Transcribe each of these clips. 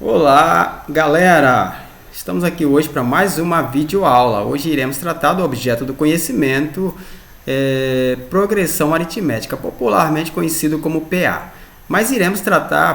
Olá, galera! Estamos aqui hoje para mais uma videoaula. Hoje iremos tratar do objeto do conhecimento, progressão aritmética, popularmente conhecido como PA. Mas iremos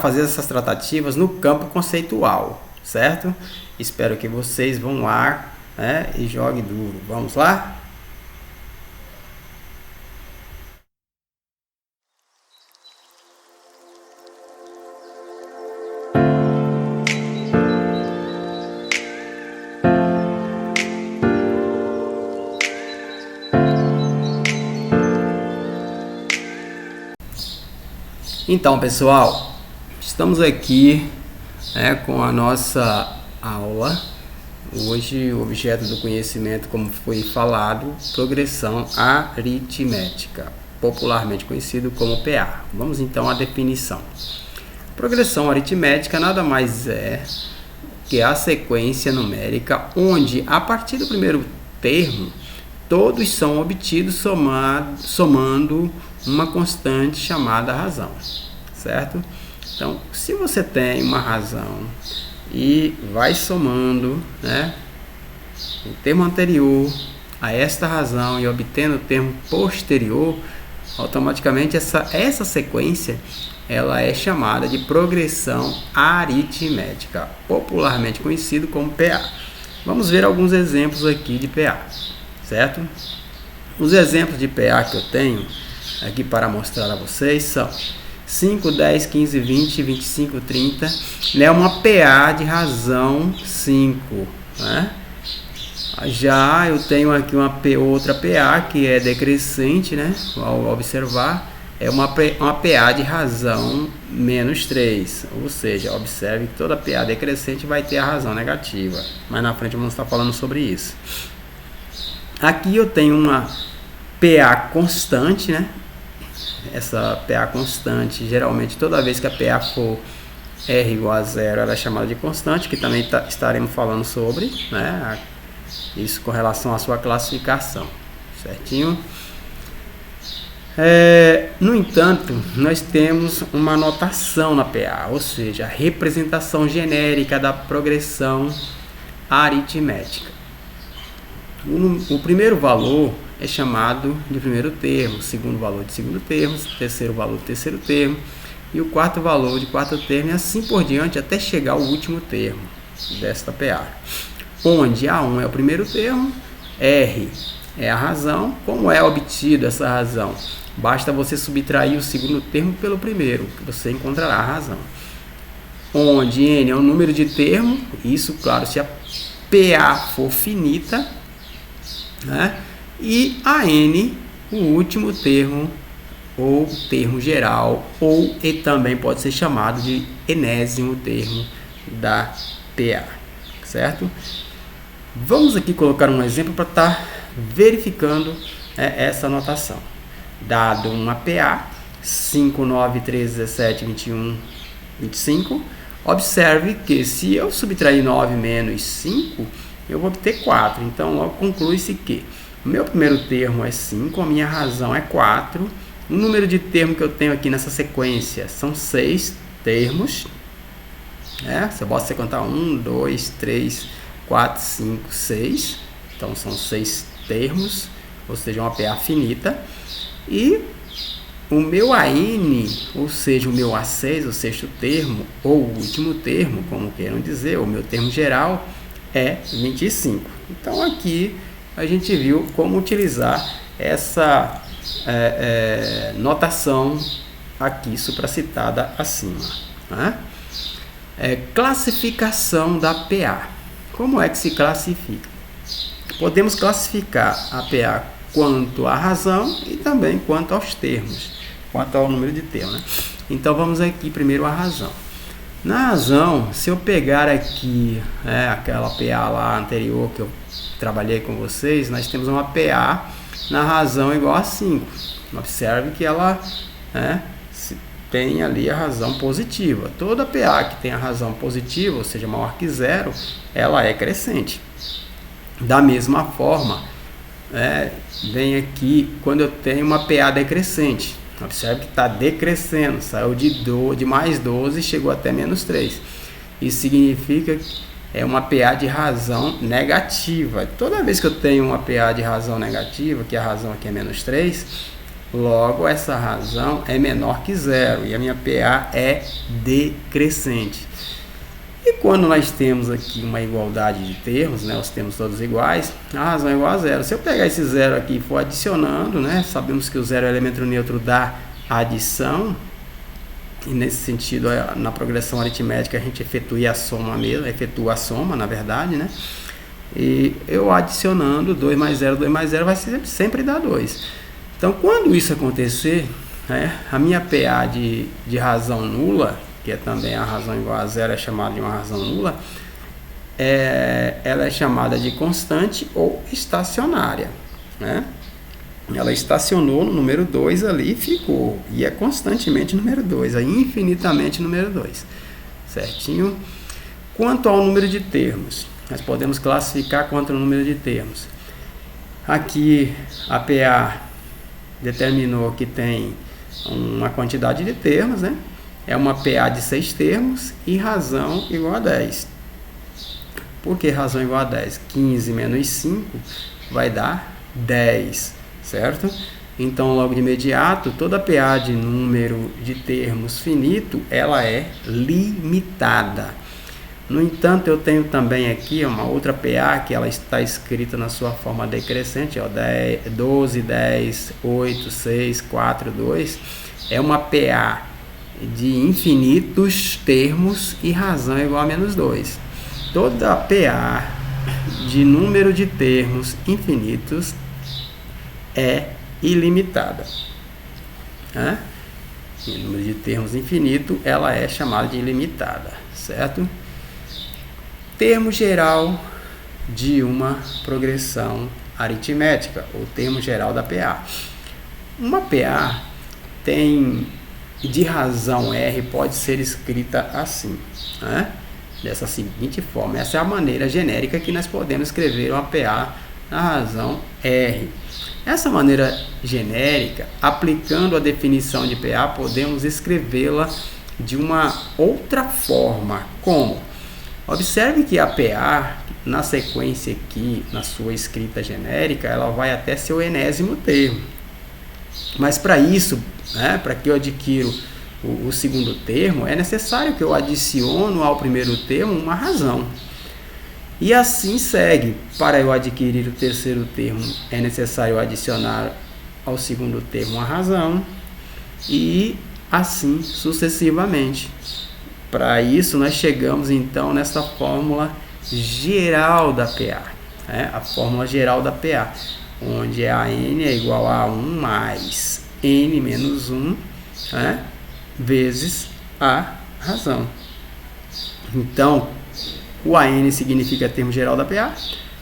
fazer essas tratativas no campo conceitual, certo? Espero que vocês vão lá, e joguem duro. Vamos lá? Então, pessoal, estamos aqui com a nossa aula. Hoje, o objeto do conhecimento, como foi falado, progressão aritmética, popularmente conhecido como PA. Vamos então à definição. Progressão aritmética nada mais é que a sequência numérica onde, a partir do primeiro termo, todos são obtidos somando uma constante chamada razão, certo? Então, se você tem uma razão e vai somando, o termo anterior a esta razão e obtendo o termo posterior, automaticamente essa sequência ela é chamada de progressão aritmética, popularmente conhecido como PA. Vamos ver alguns exemplos aqui de PA, certo? Os exemplos de PA que eu tenho aqui para mostrar a vocês são 5, 10, 15, 20, 25, 30, uma PA de razão 5, Já eu tenho aqui outra PA que é decrescente, ao observar, é uma PA de razão menos 3, ou seja, observe que toda PA decrescente vai ter a razão negativa, mas na frente vamos estar falando sobre isso. Aqui eu tenho uma PA constante, Essa PA constante, geralmente toda vez que a PA for R igual a zero, ela é chamada de constante, que também estaremos falando sobre, isso com relação à sua classificação, certinho? No entanto, nós temos uma notação na PA, ou seja, a representação genérica da progressão aritmética. O primeiro valor é chamado de primeiro termo, o segundo valor de segundo termo, o terceiro valor de terceiro termo e o quarto valor de quarto termo e assim por diante até chegar ao último termo desta PA, onde A1 é o primeiro termo, R é a razão. Como é obtido essa razão? Basta você subtrair o segundo termo pelo primeiro, que você encontrará a razão. Onde N é o número de termo, isso claro se a PA for finita, e a N, o último termo, ou termo geral, e também pode ser chamado de enésimo termo da PA, certo? Vamos aqui colocar um exemplo para estar verificando essa notação. Dado uma PA, 5, 9, 13, 17, 21, 25, observe que se eu subtrair 9 menos 5, eu vou obter 4. Então, logo conclui-se que o meu primeiro termo é 5, a minha razão é 4. O número de termos que eu tenho aqui nessa sequência são 6 termos. Você pode contar 1, 2, 3, 4, 5, 6. Então, são 6 termos, ou seja, uma PA finita. E o meu AN, ou seja, o meu A6, o sexto termo, ou o último termo, como queiram dizer, o meu termo geral, é 25. Então, aqui a gente viu como utilizar essa notação aqui supracitada acima. Classificação da PA. Como é que se classifica? Podemos classificar a PA quanto à razão e também quanto aos termos, quanto ao número de termos. Então, vamos aqui primeiro à razão. Na razão, se eu pegar aqui aquela PA lá anterior que eu trabalhei com vocês, nós temos uma PA na razão igual a 5. Observe que ela tem ali a razão positiva. Toda PA que tem a razão positiva, ou seja, maior que zero, ela é crescente. Da mesma forma, vem aqui quando eu tenho uma PA decrescente. Observe que está decrescendo, saiu de mais 12 e chegou até menos 3. Isso significa uma PA de razão negativa. Toda vez que eu tenho uma PA de razão negativa, que a razão aqui é menos 3, logo essa razão é menor que zero e a minha PA é decrescente. E quando nós temos aqui uma igualdade de termos, né, os termos todos iguais, a razão é igual a zero. Se eu pegar esse zero aqui e for adicionando, né, sabemos que o zero é o elemento neutro da adição, e nesse sentido, na progressão aritmética, a gente efetua a soma, na verdade, né? E eu adicionando 2 mais 0 vai sempre dar 2. Então, quando isso acontecer, né, a minha PA de razão nula, que é também a razão igual a zero, é chamada de uma razão nula, ela é chamada de constante ou estacionária, né? Ela estacionou no número 2 ali e ficou, e é constantemente número 2, é infinitamente número 2, certinho? Quanto ao número de termos, nós podemos classificar quanto ao número de termos. Aqui a PA determinou que tem uma quantidade de termos, né? É uma PA de 6 termos e razão igual a 10. Por que razão igual a 10? 15 menos 5 vai dar 10, certo? Então, logo de imediato, toda PA de número de termos finito, ela é limitada. No entanto, eu tenho também aqui uma outra PA que ela está escrita na sua forma decrescente, ó, 12, 10, 8, 6, 4, 2. É uma PA de infinitos termos e razão igual a menos 2. Toda PA de número de termos infinitos é ilimitada. O número de termos infinito, ela é chamada de ilimitada, certo? Termo geral de uma progressão aritmética, ou termo geral da PA. Uma PA tem de razão R pode ser escrita assim, né? Dessa seguinte forma. Essa é a maneira genérica que nós podemos escrever uma PA na razão R. Essa maneira genérica, aplicando a definição de PA, podemos escrevê-la de uma outra forma. Como? Observe que a PA, na sequência aqui, na sua escrita genérica, ela vai até seu enésimo termo. Mas para isso, né, para que eu adquiro o segundo termo, é necessário que eu adiciono ao primeiro termo uma razão. E assim segue. Para eu adquirir o terceiro termo, é necessário adicionar ao segundo termo uma razão. E assim sucessivamente. Para isso, nós chegamos então nessa fórmula geral da PA. A fórmula geral da PA, onde a N é igual a 1 mais N menos 1, vezes a razão. Então, o AN significa termo geral da PA,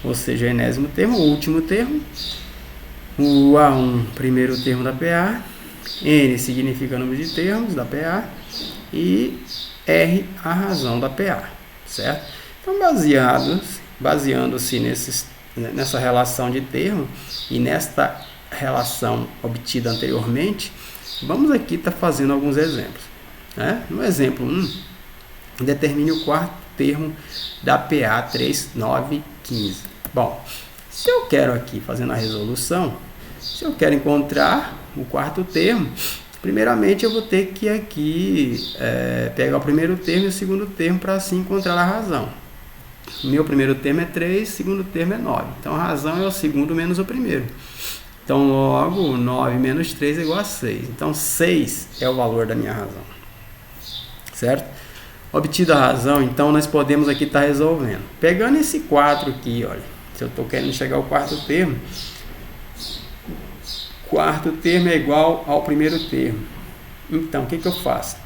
ou seja, o enésimo termo, o último termo. O A1, primeiro termo da PA. N significa número de termos da PA. E R, a razão da PA, certo? Então, baseando-se nessa relação de termo e nesta relação obtida anteriormente, vamos aqui estar fazendo alguns exemplos. No exemplo 1, determine o quarto termo da PA 3, 9, 15. Bom, se eu quero aqui, fazendo a resolução, se eu quero encontrar o quarto termo, primeiramente eu vou ter que aqui pegar o primeiro termo e o segundo termo para assim encontrar a razão. Meu primeiro termo é 3, segundo termo é 9. Então a razão é o segundo menos o primeiro. Então logo 9 menos 3 é igual a 6. Então 6 é o valor da minha razão. Certo? Obtida a razão, então nós podemos aqui estar resolvendo. Pegando esse 4 aqui, olha. Se eu estou querendo chegar ao quarto termo é igual ao primeiro termo. Então, o que eu faço?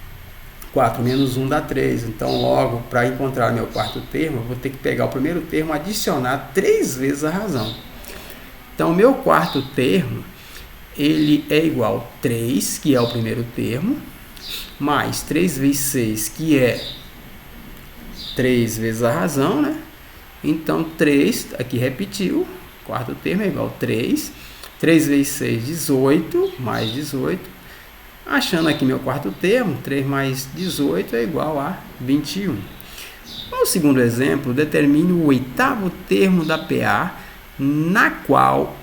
4 menos 1 dá 3. Então, logo, para encontrar meu quarto termo, eu vou ter que pegar o primeiro termo e adicionar 3 vezes a razão. Então, o meu quarto termo, ele é igual a 3, que é o primeiro termo, mais 3 vezes 6, que é 3 vezes a razão, né? Então, 3, aqui repetiu, quarto termo é igual a 3. 3 vezes 6, 18, mais 18. Achando aqui meu quarto termo, 3 mais 18 é igual a 21. No segundo exemplo, determine o oitavo termo da PA, na qual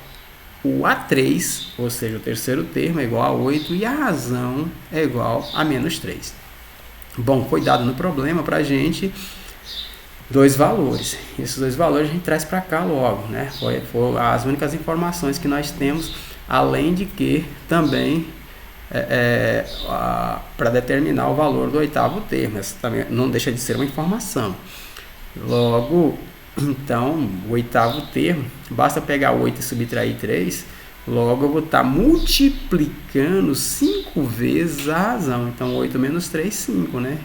o A3, ou seja, o terceiro termo, é igual a 8 e a razão é igual a menos 3. Bom, foi dado no problema para a gente dois valores. Esses dois valores a gente traz para cá logo, né? Foram as únicas informações que nós temos, além de que também para determinar o valor do oitavo termo. Essa também não deixa de ser uma informação. Logo, então, o oitavo termo, basta pegar 8 e subtrair 3, logo eu vou estar multiplicando 5 vezes a razão. Então, 8 menos 3, 5, né?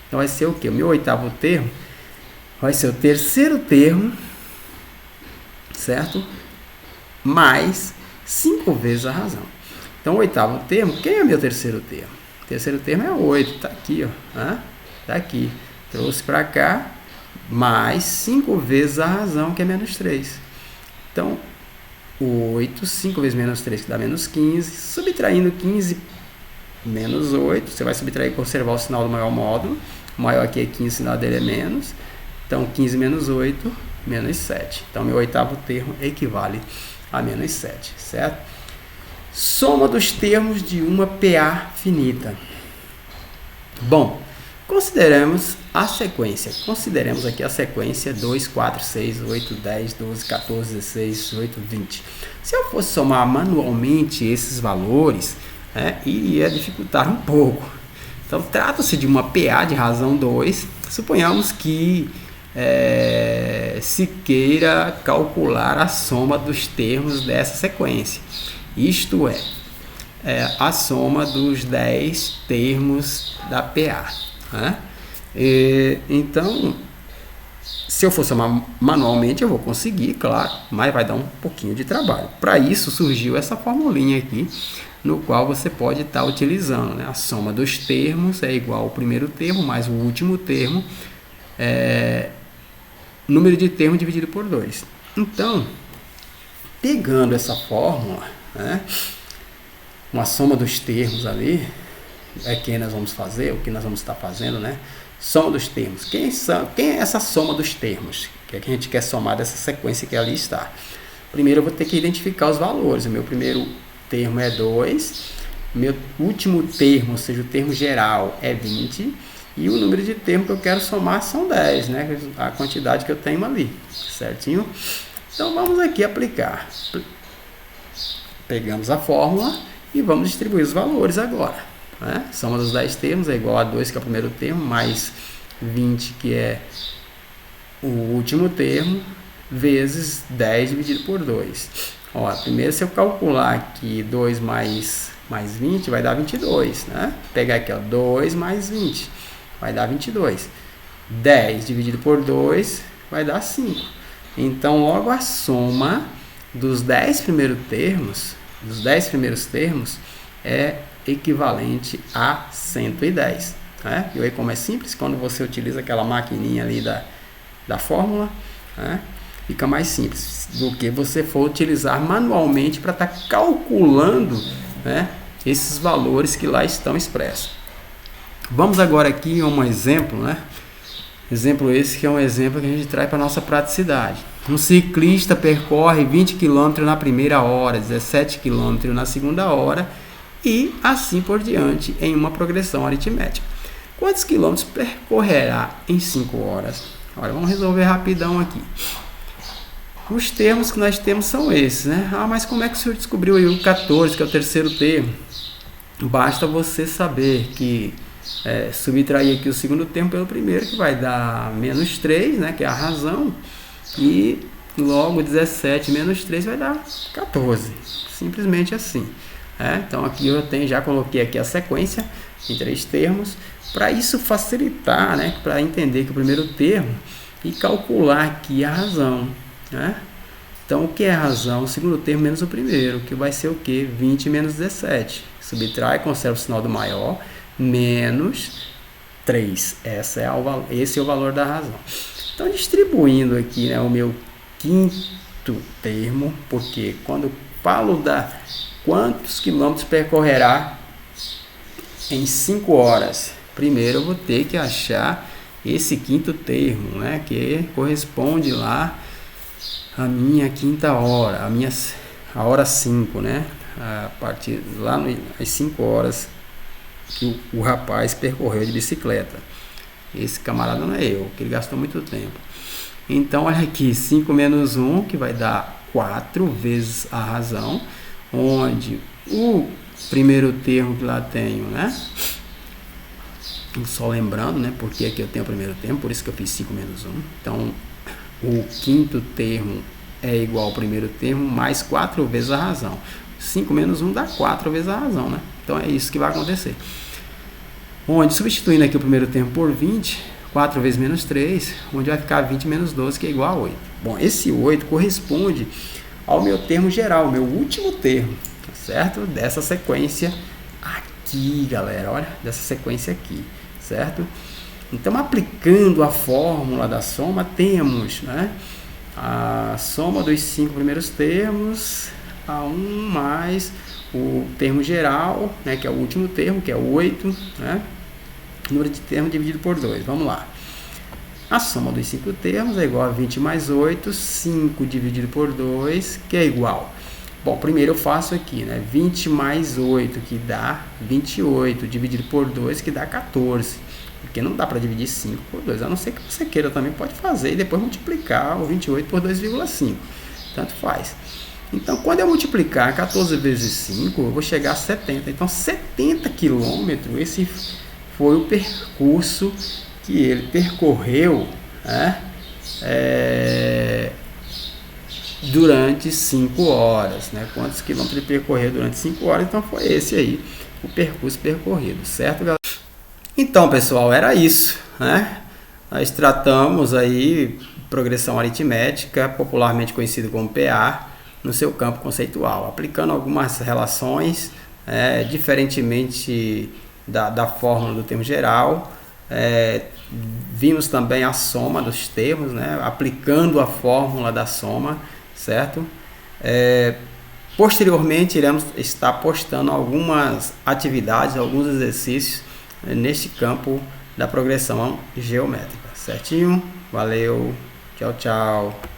Então, vai ser o quê? O meu oitavo termo vai ser o terceiro termo, certo? Mais 5 vezes a razão. Então, o oitavo termo, quem é meu terceiro termo? O terceiro termo é 8, tá aqui, ó. Tá aqui. Trouxe para cá, mais 5 vezes a razão, que é menos 3. Então, 8, 5 vezes menos 3, que dá menos 15. Subtraindo 15 menos 8, você vai subtrair e conservar o sinal do maior módulo. O maior aqui é 15, o sinal dele é menos. Então, 15 menos 8, menos 7. Então, meu oitavo termo equivale a menos 7, certo? Soma dos termos de uma PA finita. Bom, consideremos a sequência. Consideremos aqui a sequência 2, 4, 6, 8, 10, 12, 14, 16, 18, 20. Se eu fosse somar manualmente esses valores, iria dificultar um pouco. Então, trata-se de uma PA de razão 2. Suponhamos que se queira calcular a soma dos termos dessa sequência. Isto é a soma dos 10 termos da PA. Então, se eu for somar manualmente, eu vou conseguir, claro, mas vai dar um pouquinho de trabalho. Para isso, surgiu essa formulinha aqui, no qual você pode estar utilizando, né? A soma dos termos é igual ao primeiro termo mais o último termo, número de termos dividido por 2. Então, pegando essa fórmula, uma soma dos termos ali, que nós vamos fazer, o que nós vamos estar fazendo, né? Soma dos termos. Quem é essa soma dos termos? Que a gente quer somar dessa sequência que ali está. Primeiro eu vou ter que identificar os valores. O meu primeiro termo é 2, meu último termo, ou seja, o termo geral, é 20, e o número de termos que eu quero somar são 10, né? A quantidade que eu tenho ali, certinho? Então vamos aqui aplicar. Pegamos a fórmula e vamos distribuir os valores agora. Soma dos 10 termos é igual a 2, que é o primeiro termo, mais 20, que é o último termo, vezes 10 dividido por 2. Primeiro, se eu calcular aqui 2 mais 20, vai dar 22. Pegar aqui, 2 mais 20, vai dar 22. 10 dividido por 2 vai dar 5. Então, logo a soma dos 10 primeiros termos, é equivalente a 110. E aí, como é simples, quando você utiliza aquela maquininha ali da fórmula, fica mais simples do que você for utilizar manualmente para estar calculando, esses valores que lá estão expressos. Vamos agora aqui a um exemplo, Exemplo esse que é um exemplo que a gente traz para a nossa praticidade. Um ciclista percorre 20 km na primeira hora, 17 km na segunda hora e assim por diante em uma progressão aritmética. Quantos quilômetros percorrerá em 5 horas? Olha, vamos resolver rapidão aqui. Os termos que nós temos são esses, mas como é que o senhor descobriu aí o 14, que é o terceiro termo? Basta você saber que subtrair aqui o segundo termo pelo primeiro, que vai dar menos 3, que é a razão, e logo 17 menos 3 vai dar 14, simplesmente assim. Então aqui eu já coloquei aqui a sequência em 3 termos, para isso facilitar, para entender que o primeiro termo e calcular aqui a razão. Então o que é a razão? O segundo termo menos o primeiro, que vai ser o que? 20 menos 17. Subtrai, conserva o sinal do maior, menos 3. Esse é o valor da razão. Então, distribuindo aqui o meu quinto termo, porque quando falo quantos quilômetros percorrerá em 5 horas, primeiro eu vou ter que achar esse quinto termo, né, que corresponde lá à minha quinta hora, a hora 5, né, a partir lá às 5 horas que o rapaz percorreu de bicicleta. Esse camarada não é eu, que ele gastou muito tempo. Então, olha aqui, 5 menos 1, que vai dar 4 vezes a razão, onde o primeiro termo que lá tenho, né? Só lembrando, né? Porque aqui eu tenho o primeiro termo, por isso que eu fiz 5 menos 1. Então, o quinto termo é igual ao primeiro termo, mais 4 vezes a razão. 5 menos 1 dá 4 vezes a razão, né? Então, é isso que vai acontecer. Onde, substituindo aqui o primeiro termo por 20, 4 vezes menos 3, onde vai ficar 20 menos 12, que é igual a 8. Bom, esse 8 corresponde ao meu termo geral, meu último termo, tá certo? Dessa sequência aqui, galera, olha, dessa sequência aqui, certo? Então, aplicando a fórmula da soma, temos, né, a soma dos 5 primeiros termos, a 1 mais o termo geral, né, que é o último termo, que é 8, né? Número de termos dividido por 2. Vamos lá. A soma dos 5 termos é igual a 20 mais 8, 5 dividido por 2, que é igual. Bom, primeiro eu faço aqui, né? 20 mais 8, que dá 28, dividido por 2, que dá 14. Porque não dá para dividir 5 por 2, a não ser que você queira também, pode fazer e depois multiplicar o 28 por 2,5. Tanto faz. Então, quando eu multiplicar 14 vezes 5, eu vou chegar a 70. Então, 70 quilômetros, esse foi o percurso que ele percorreu, né, durante 5 horas. Né? Quantos quilômetros ele percorreu durante 5 horas? Então, foi esse aí o percurso percorrido, certo, galera? Então, pessoal, era isso, né? Nós tratamos aí progressão aritmética, popularmente conhecido como PA, no seu campo conceitual, aplicando algumas relações, diferentemente da fórmula do termo geral. Vimos também a soma dos termos, né, aplicando a fórmula da soma, certo? Posteriormente, iremos estar postando algumas atividades, alguns exercícios neste campo da progressão geométrica, certinho? Valeu, tchau, tchau.